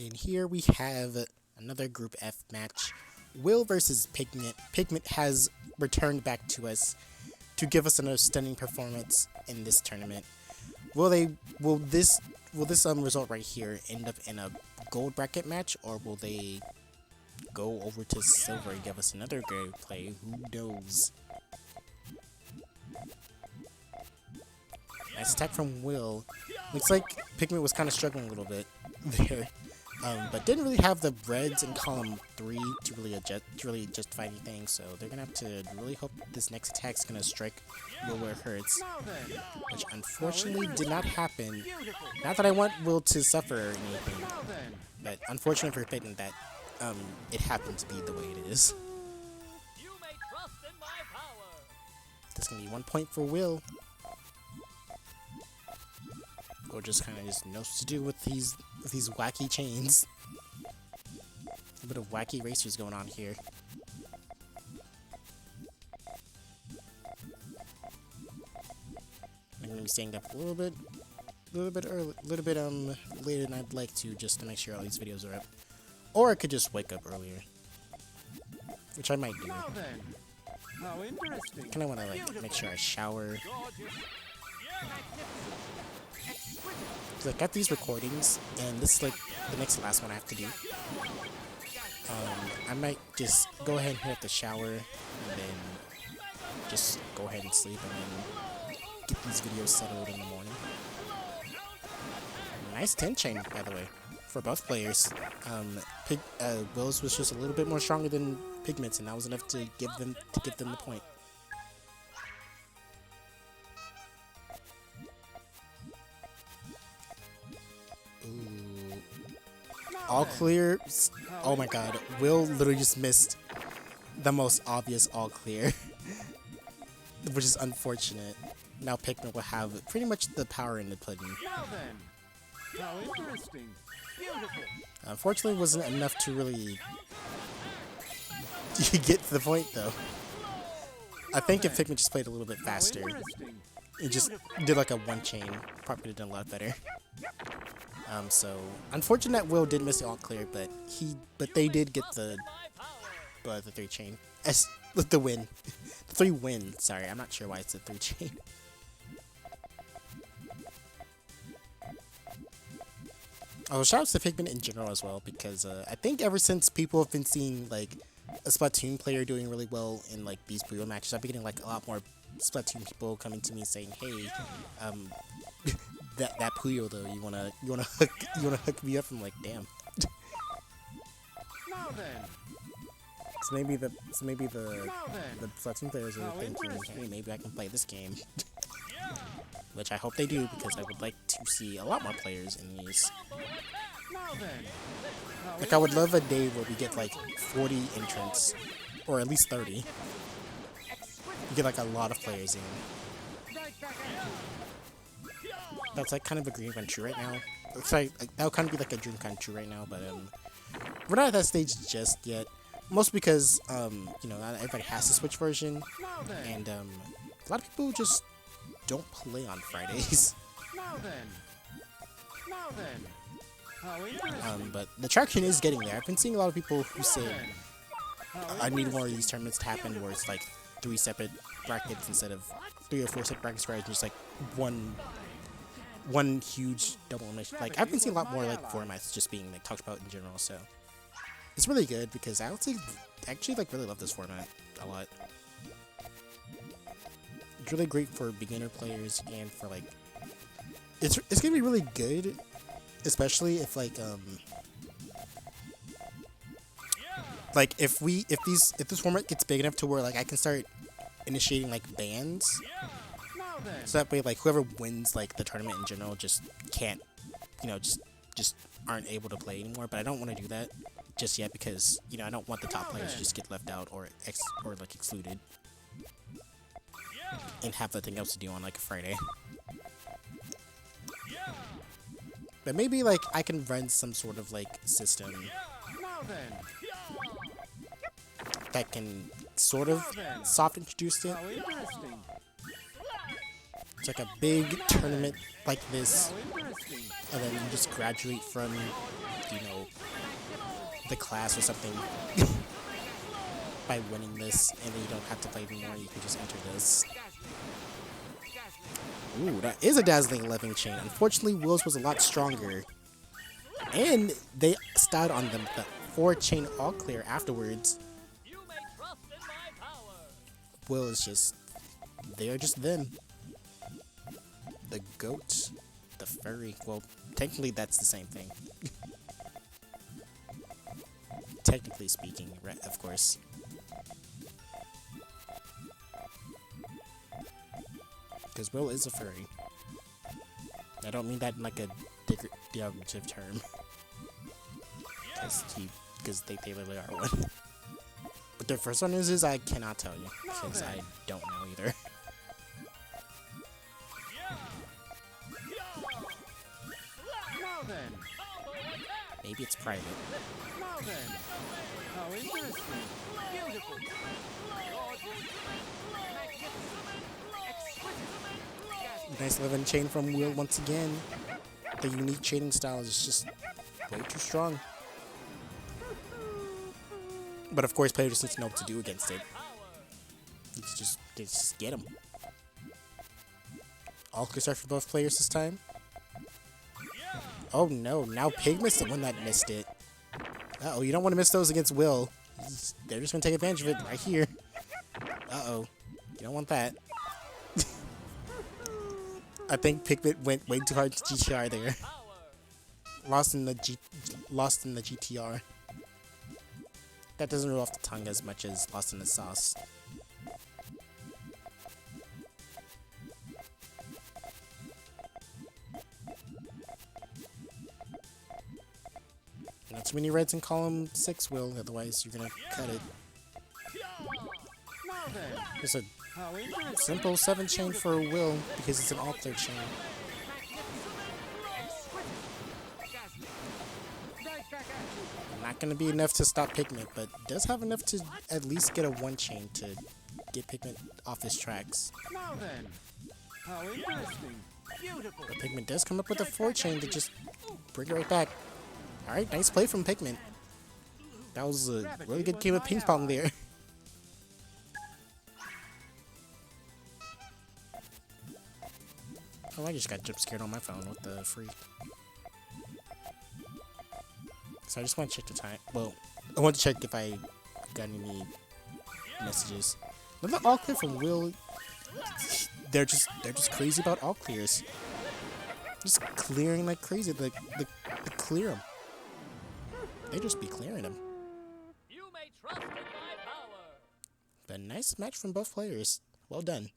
And here we have another Group F match. Will versus Pygment. Pygment has returned back to us to give us another stunning performance in this tournament. Will this result right here end up in a gold bracket match, or will they go over to silver and give us another great play? Who knows? Nice attack from Will. Looks like Pygment was kind of struggling a little bit there. But didn't really have the reds in column 3 to really justify anything, so they're gonna have to really hope this next attack's gonna strike Will where it hurts, which unfortunately did not happen. Not that I want Will to suffer or anything, but unfortunate for Pygment that it happened to be the way it is. That's gonna be 1 point for Will. Or just kind of knows what to do with these wacky chains. A bit of wacky racers going on here. I'm gonna be staying up a little bit early, later than I'd like to, just to make sure all these videos are up. Or I could just wake up earlier, which I might do. Kind of want to make sure I shower. I got these recordings, and this is the next to last one I have to do. I might just go ahead and hit up the shower, and then just go ahead and sleep, and then get these videos settled in the morning. Nice 10 chain, by the way, for both players. Will's was just a little bit more stronger than Pygment's, and that was enough to give them the point. All clear. Oh my god. Will literally just missed the most obvious all clear. Which is unfortunate. Now Pygment will have pretty much the power in the pudding. Unfortunately, it wasn't enough to really get to the point though. I think if Pygment just played a little bit faster, it just did like a one chain, probably would have done a lot better. So unfortunate that Will did miss the all clear, but they did get the 3 chain. The win. The 3 win. Sorry, I'm not sure why it's a 3 chain. Oh, shoutouts to Pygment in general as well, because I think ever since people have been seeing like a Splatoon player doing really well in like these Puyo matches, I've been getting like a lot more Splatoon people coming to me saying, "Hey, that Puyo though, you wanna hook me up?" I'm like, damn. So maybe the Splatoon players are thinking, hey, maybe I can play this game. Which I hope they do, because I would like to see a lot more players in these. Like, I would love a day where we get like 40 entrants, or at least 30. You get like a lot of players in. That's like kind of a dream come true right now. It's like that would kind of be like a dream come true right now, but we're not at that stage just yet. Mostly because you know, not everybody has the Switch version, and a lot of people just don't play on Fridays. But the traction is getting there. I've been seeing a lot of people who say I need more of these tournaments to happen, where it's like 3 separate brackets instead of 3 or 4 separate brackets, where it's just like one huge double elimination. Like, I've been seeing a lot more like formats just being like talked about in general, so it's really good, because I would say actually like really love this format a lot. It's really great for beginner players, and for like it's gonna be really good, especially if like if this format gets big enough to where like I can start initiating like bans. So that way, like, whoever wins, like, the tournament in general just can't, you know, just aren't able to play anymore. But I don't want to do that just yet, because, you know, I don't want the top players to just get left out or like, excluded. And have nothing else to do on, like, a Friday. But maybe, like, I can run some sort of, like, system that can sort of soft introduce it. It's like a big tournament like this, and then you just graduate from you know, the class or something by winning this, and then you don't have to play anymore. You can just enter this. Ooh, that is a dazzling 11 chain. Unfortunately, Will's was a lot stronger, and they styled on them the 4-chain all clear afterwards. Will is just, they're just them. The goat, the furry. Well, technically that's the same thing. Technically speaking, right, of course. Because Will is a furry. I don't mean that in like a derogative term. Because they really are one. What their first one is I cannot tell you. Because I don't know either. Maybe it's private. Nice 11 chain from Will once again. The unique chaining style is just way too strong. But of course, players need to know what to do against it. They just get them. All clear start for both players this time. Oh no, now Pygment's the one that missed it. Uh-oh, you don't want to miss those against Will. They're just going to take advantage of it right here. Uh-oh, you don't want that. I think Pygment went way too hard to GTR there. Lost in the GTR. That doesn't roll off the tongue as much as lost in the sauce. Not too many reds in column 6, Will, otherwise you're gonna cut it. There's a simple 7 chain for Will because it's an all clear chain. Not gonna be enough to stop Pygment, but does have enough to at least get a 1 chain to get Pygment off his tracks. But Pygment does come up with a 4 chain to just bring it right back. Alright, nice play from Pygment. That was a really good game of ping pong there. Oh, I just got jump scared on my phone. What the freak? So I just want to check the time. Well, I want to check if I got any messages. Another all clear from Will. They're just crazy about all clears. Just clearing like crazy. They clear them. They just be clearing them. But nice match from both players. Well done.